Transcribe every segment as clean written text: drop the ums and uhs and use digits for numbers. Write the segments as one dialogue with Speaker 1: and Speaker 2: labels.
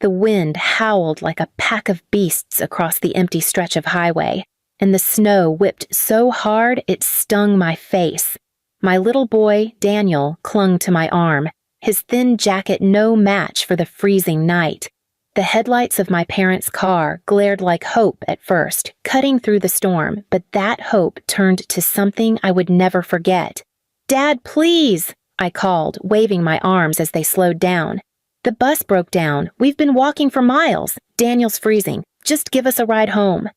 Speaker 1: The wind howled like a pack of beasts across the empty stretch of highway, and the snow whipped so hard it stung my face. My little boy, Daniel, clung to my arm, his thin jacket no match for the freezing night. The headlights of my parents' car glared like hope at first, cutting through the storm, but that hope turned to something I would never forget. "Dad, please!" I called, waving my arms as they slowed down. "The bus broke down. We've been walking for miles. Daniel's freezing. Just give us a ride home."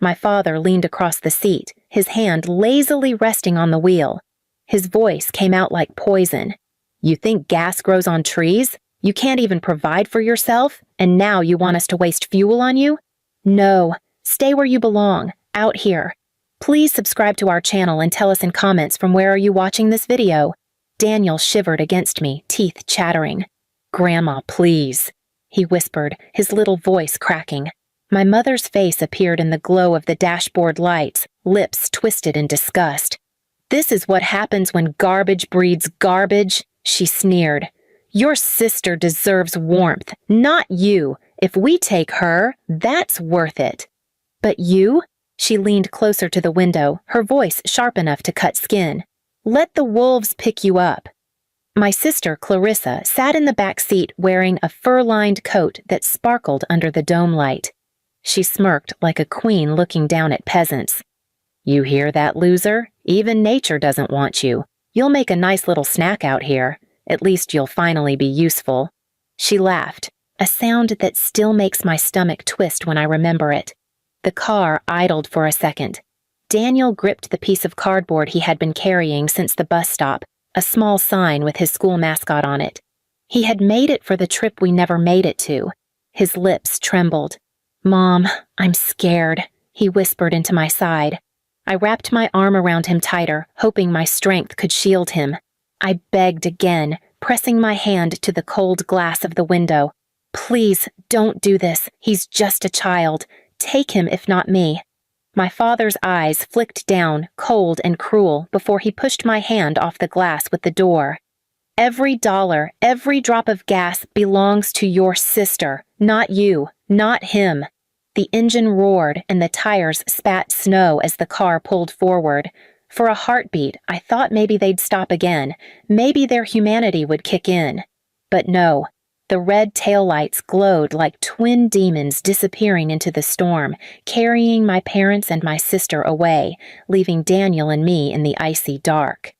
Speaker 1: My father leaned across the seat, his hand lazily resting on the wheel. His voice came out like poison. "You think gas grows on trees? You can't even provide for yourself, and now you want us to waste fuel on you? No, stay where you belong, out here. Please subscribe to our channel and tell us in comments from where are you watching this video." Daniel shivered against me, teeth chattering. "Grandma, please," he whispered, his little voice cracking. My mother's face appeared in the glow of the dashboard lights, lips twisted in disgust. "This is what happens when garbage breeds garbage," she sneered. "Your sister deserves warmth, not you. If we take her, that's worth it." "But you?" She leaned closer to the window, her voice sharp enough to cut skin. "Let the wolves pick you up." My sister, Clarissa, sat in the back seat wearing a fur-lined coat that sparkled under the dome light. She smirked like a queen looking down at peasants. "You hear that, loser? Even nature doesn't want you. You'll make a nice little snack out here. At least you'll finally be useful." She laughed, a sound that still makes my stomach twist when I remember it. The car idled for a second. Daniel gripped the piece of cardboard he had been carrying since the bus stop, a small sign with his school mascot on it. He had made it for the trip we never made it to. His lips trembled. "Mom, I'm scared," he whispered into my side. I wrapped my arm around him tighter, hoping my strength could shield him. I begged again, pressing my hand to the cold glass of the window. "Please, don't do this. He's just a child. Take him if not me." My father's eyes flicked down, cold and cruel, before he pushed my hand off the glass with the door. "Every dollar, every drop of gas belongs to your sister, not you, not him." The engine roared and the tires spat snow as the car pulled forward. For a heartbeat, I thought maybe they'd stop again. Maybe their humanity would kick in. But no. The red taillights glowed like twin demons disappearing into the storm, carrying my parents and my sister away, leaving Daniel and me in the icy dark.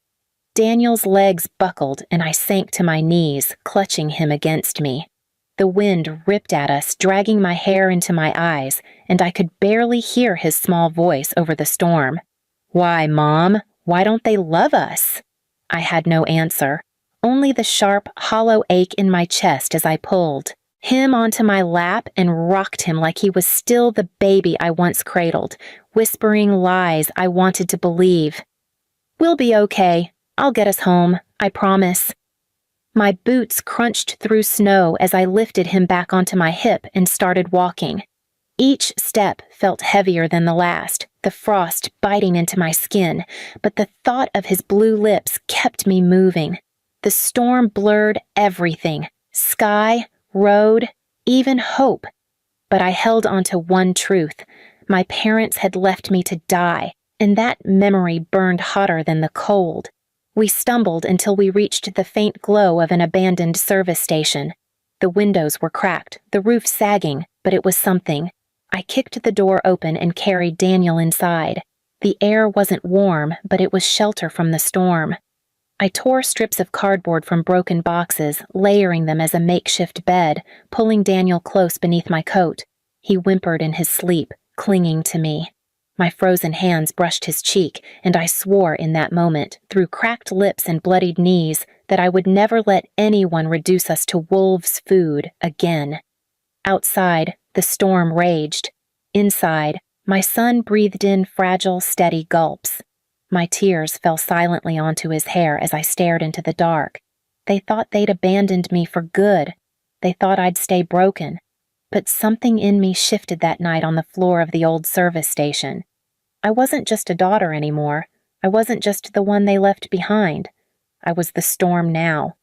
Speaker 1: Daniel's legs buckled and I sank to my knees, clutching him against me. The wind ripped at us, dragging my hair into my eyes, and I could barely hear his small voice over the storm. "Why, Mom? Why don't they love us?" I had no answer, only the sharp, hollow ache in my chest as I pulled him onto my lap and rocked him like he was still the baby I once cradled, whispering lies I wanted to believe. "We'll be okay. I'll get us home, I promise." My boots crunched through snow as I lifted him back onto my hip and started walking. Each step felt heavier than the last, the frost biting into my skin, but the thought of his blue lips kept me moving. The storm blurred everything, sky, road, even hope. But I held on to one truth. My parents had left me to die, and that memory burned hotter than the cold. We stumbled until we reached the faint glow of an abandoned service station. The windows were cracked, the roof sagging, but it was something. I kicked the door open and carried Daniel inside. The air wasn't warm, but it was shelter from the storm. I tore strips of cardboard from broken boxes, layering them as a makeshift bed, pulling Daniel close beneath my coat. He whimpered in his sleep, clinging to me. My frozen hands brushed his cheek, and I swore in that moment, through cracked lips and bloodied knees, that I would never let anyone reduce us to wolves' food again. Outside, the storm raged. Inside, my son breathed in fragile, steady gulps. My tears fell silently onto his hair as I stared into the dark. They thought they'd abandoned me for good. They thought I'd stay broken. But something in me shifted that night on the floor of the old service station. I wasn't just a daughter anymore. I wasn't just the one they left behind. I was the storm now.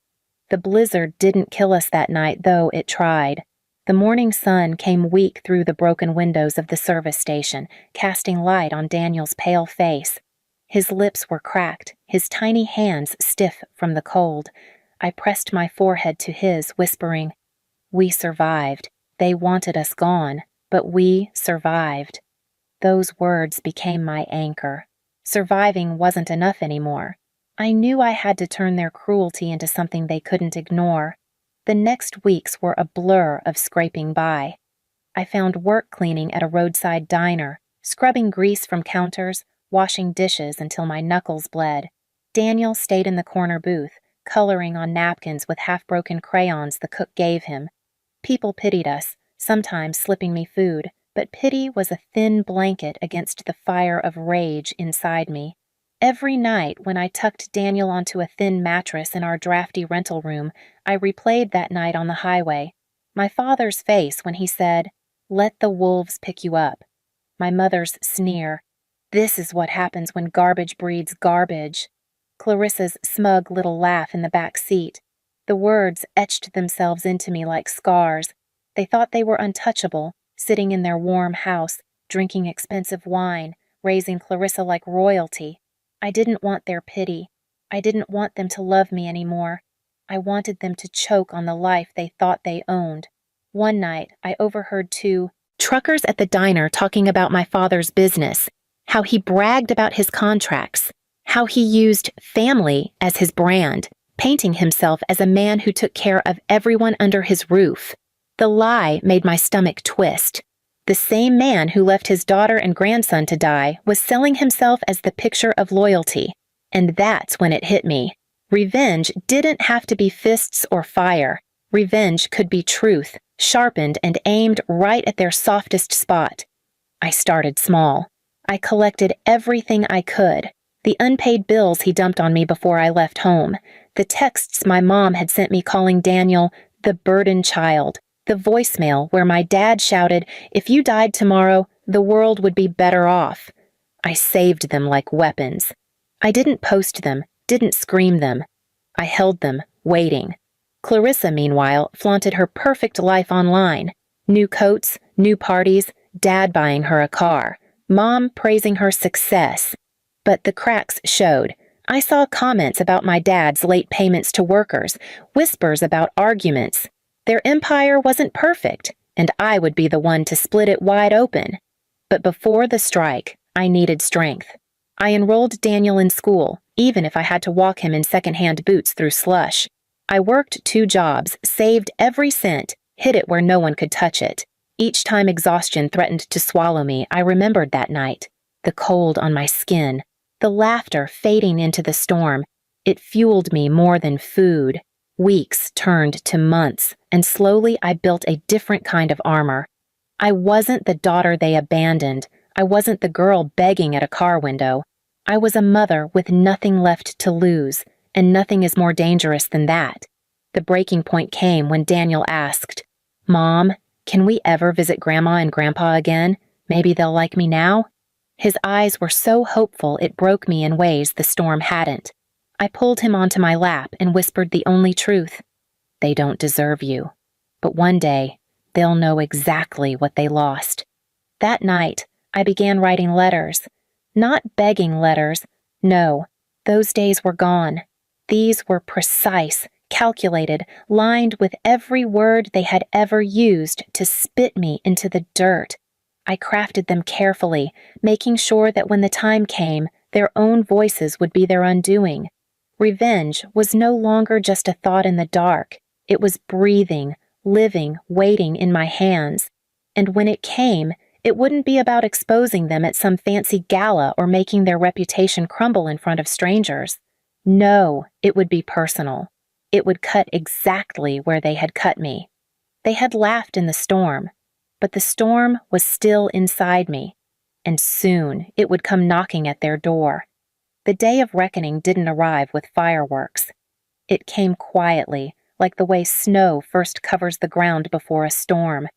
Speaker 1: The blizzard didn't kill us that night, though it tried. The morning sun came weak through the broken windows of the service station, casting light on Daniel's pale face. His lips were cracked, his tiny hands stiff from the cold. I pressed my forehead to his, whispering, "We survived. They wanted us gone, but we survived." Those words became my anchor. Surviving wasn't enough anymore. I knew I had to turn their cruelty into something they couldn't ignore. The next weeks were a blur of scraping by. I found work cleaning at a roadside diner, scrubbing grease from counters, washing dishes until my knuckles bled. Daniel stayed in the corner booth, coloring on napkins with half-broken crayons the cook gave him. People pitied us, sometimes slipping me food, but pity was a thin blanket against the fire of rage inside me. Every night when I tucked Daniel onto a thin mattress in our drafty rental room, I replayed that night on the highway. My father's face when he said, "Let the wolves pick you up." My mother's sneer, "This is what happens when garbage breeds garbage." Clarissa's smug little laugh in the back seat. The words etched themselves into me like scars. They thought they were untouchable, sitting in their warm house, drinking expensive wine, raising Clarissa like royalty. I didn't want their pity. I didn't want them to love me anymore. I wanted them to choke on the life they thought they owned. One night, I overheard two truckers at the diner talking about my father's business, how he bragged about his contracts, how he used family as his brand, painting himself as a man who took care of everyone under his roof. The lie made my stomach twist. The same man who left his daughter and grandson to die was selling himself as the picture of loyalty. And that's when it hit me. Revenge didn't have to be fists or fire. Revenge could be truth, sharpened and aimed right at their softest spot. I started small. I collected everything I could. The unpaid bills he dumped on me before I left home. The texts my mom had sent me calling Daniel the burden child. The voicemail where my dad shouted, "If you died tomorrow, the world would be better off." I saved them like weapons. I didn't post them, didn't scream them. I held them, waiting. Clarissa, meanwhile, flaunted her perfect life online. New coats, new parties, dad buying her a car, mom praising her success. But the cracks showed. I saw comments about my dad's late payments to workers, whispers about arguments. Their empire wasn't perfect, and I would be the one to split it wide open. But before the strike, I needed strength. I enrolled Daniel in school, even if I had to walk him in second-hand boots through slush. I worked 2 jobs, saved every cent, hid it where no one could touch it. Each time exhaustion threatened to swallow me, I remembered that night. The cold on my skin, the laughter fading into the storm. It fueled me more than food. Weeks turned to months, and slowly I built a different kind of armor. I wasn't the daughter they abandoned. I wasn't the girl begging at a car window. I was a mother with nothing left to lose, and nothing is more dangerous than that. The breaking point came when Daniel asked, "Mom, can we ever visit Grandma and Grandpa again? Maybe they'll like me now?" His eyes were so hopeful it broke me in ways the storm hadn't. I pulled him onto my lap and whispered the only truth. "They don't deserve you. But one day, they'll know exactly what they lost." That night, I began writing letters. Not begging letters. No, those days were gone. These were precise, calculated, lined with every word they had ever used to spit me into the dirt. I crafted them carefully, making sure that when the time came, their own voices would be their undoing. Revenge was no longer just a thought in the dark. It was breathing, living, waiting in my hands. And when it came, it wouldn't be about exposing them at some fancy gala or making their reputation crumble in front of strangers. No, it would be personal. It would cut exactly where they had cut me. They had laughed in the storm, but the storm was still inside me, and soon it would come knocking at their door. The day of reckoning didn't arrive with fireworks. It came quietly, like the way snow first covers the ground before a storm.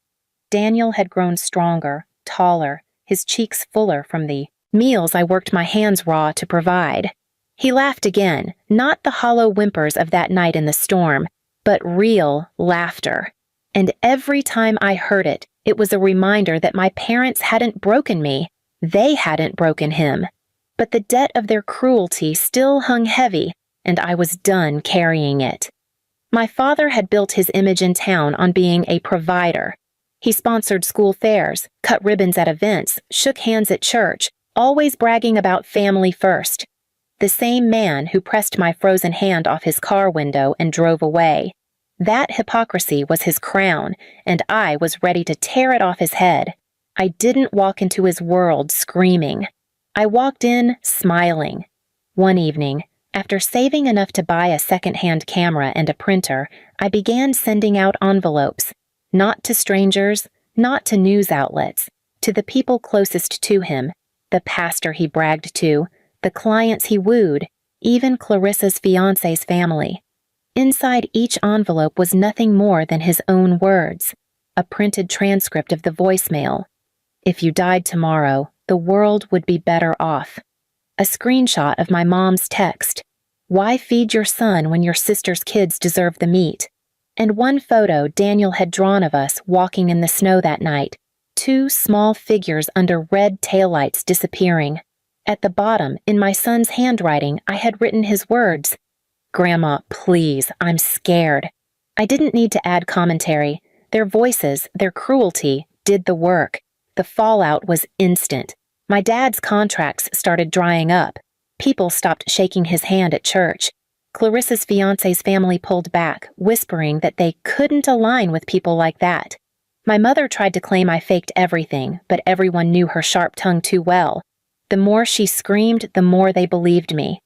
Speaker 1: Daniel had grown stronger, taller, his cheeks fuller from the meals I worked my hands raw to provide. He laughed again, not the hollow whimpers of that night in the storm, but real laughter. And every time I heard it, it was a reminder that my parents hadn't broken me. They hadn't broken him. But the debt of their cruelty still hung heavy, and I was done carrying it. My father had built his image in town on being a provider. He sponsored school fairs, cut ribbons at events, shook hands at church, always bragging about family first. The same man who pressed my frozen hand off his car window and drove away. That hypocrisy was his crown, and I was ready to tear it off his head. I didn't walk into his world screaming. I walked in smiling. One evening, after saving enough to buy a second-hand camera and a printer, I began sending out envelopes. Not to strangers, not to news outlets, to the people closest to him, the pastor he bragged to, the clients he wooed, even Clarissa's fiancé's family. Inside each envelope was nothing more than his own words, a printed transcript of the voicemail. If you died tomorrow, the world would be better off. A screenshot of my mom's text. Why feed your son when your sister's kids deserve the meat? And one photo Daniel had drawn of us walking in the snow that night, 2 small figures under red taillights disappearing. At the bottom, in my son's handwriting, I had written his words. Grandma, please, I'm scared. I didn't need to add commentary. Their voices, their cruelty, did the work. The fallout was instant. My dad's contracts started drying up. People stopped shaking his hand at church. Clarissa's fiancé's family pulled back, whispering that they couldn't align with people like that. My mother tried to claim I faked everything, but everyone knew her sharp tongue too well. The more she screamed, the more they believed me.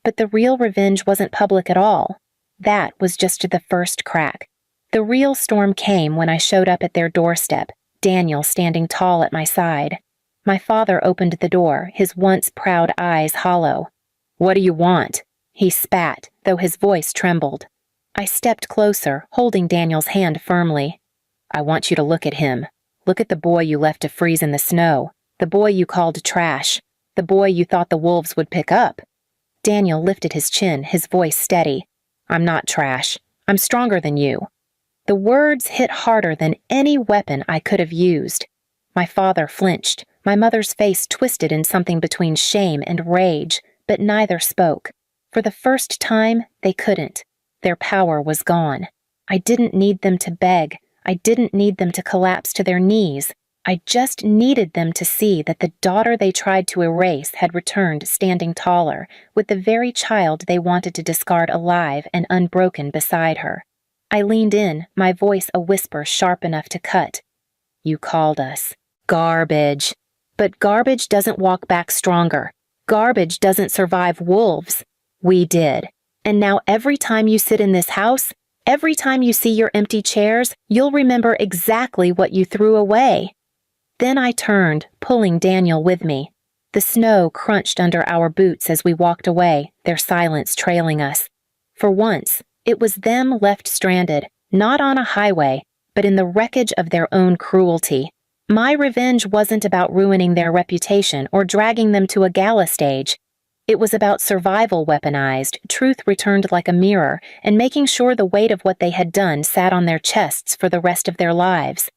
Speaker 1: But the real revenge wasn't public at all. That was just the first crack. The real storm came when I showed up at their doorstep, Daniel standing tall at my side. My father opened the door, his once proud eyes hollow. "What do you want?" He spat, though his voice trembled. I stepped closer, holding Daniel's hand firmly. "I want you to look at him. Look at the boy you left to freeze in the snow. The boy you called trash. The boy you thought the wolves would pick up." Daniel lifted his chin, his voice steady. "I'm not trash. I'm stronger than you." The words hit harder than any weapon I could have used. My father flinched, my mother's face twisted in something between shame and rage, but neither spoke. For the first time, they couldn't. Their power was gone. I didn't need them to beg. I didn't need them to collapse to their knees. I just needed them to see that the daughter they tried to erase had returned standing taller, with the very child they wanted to discard alive and unbroken beside her. I leaned in, my voice a whisper sharp enough to cut. "You called us. Garbage. But garbage doesn't walk back stronger. Garbage doesn't survive wolves. We did. And now every time you sit in this house, every time you see your empty chairs, you'll remember exactly what you threw away." Then I turned, pulling Daniel with me. The snow crunched under our boots as we walked away, their silence trailing us. For once, it was them left stranded, not on a highway, but in the wreckage of their own cruelty. My revenge wasn't about ruining their reputation or dragging them to a gala stage. It was about survival weaponized, truth returned like a mirror, and making sure the weight of what they had done sat on their chests for the rest of their lives.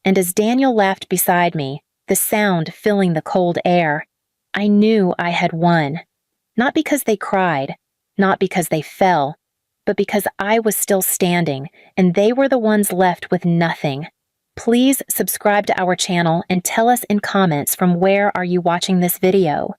Speaker 1: And as Daniel laughed beside me, the sound filling the cold air, I knew I had won. Not because they cried, not because they fell, but because I was still standing, and they were the ones left with nothing. Please subscribe to our channel and tell us in comments from where are you watching this video.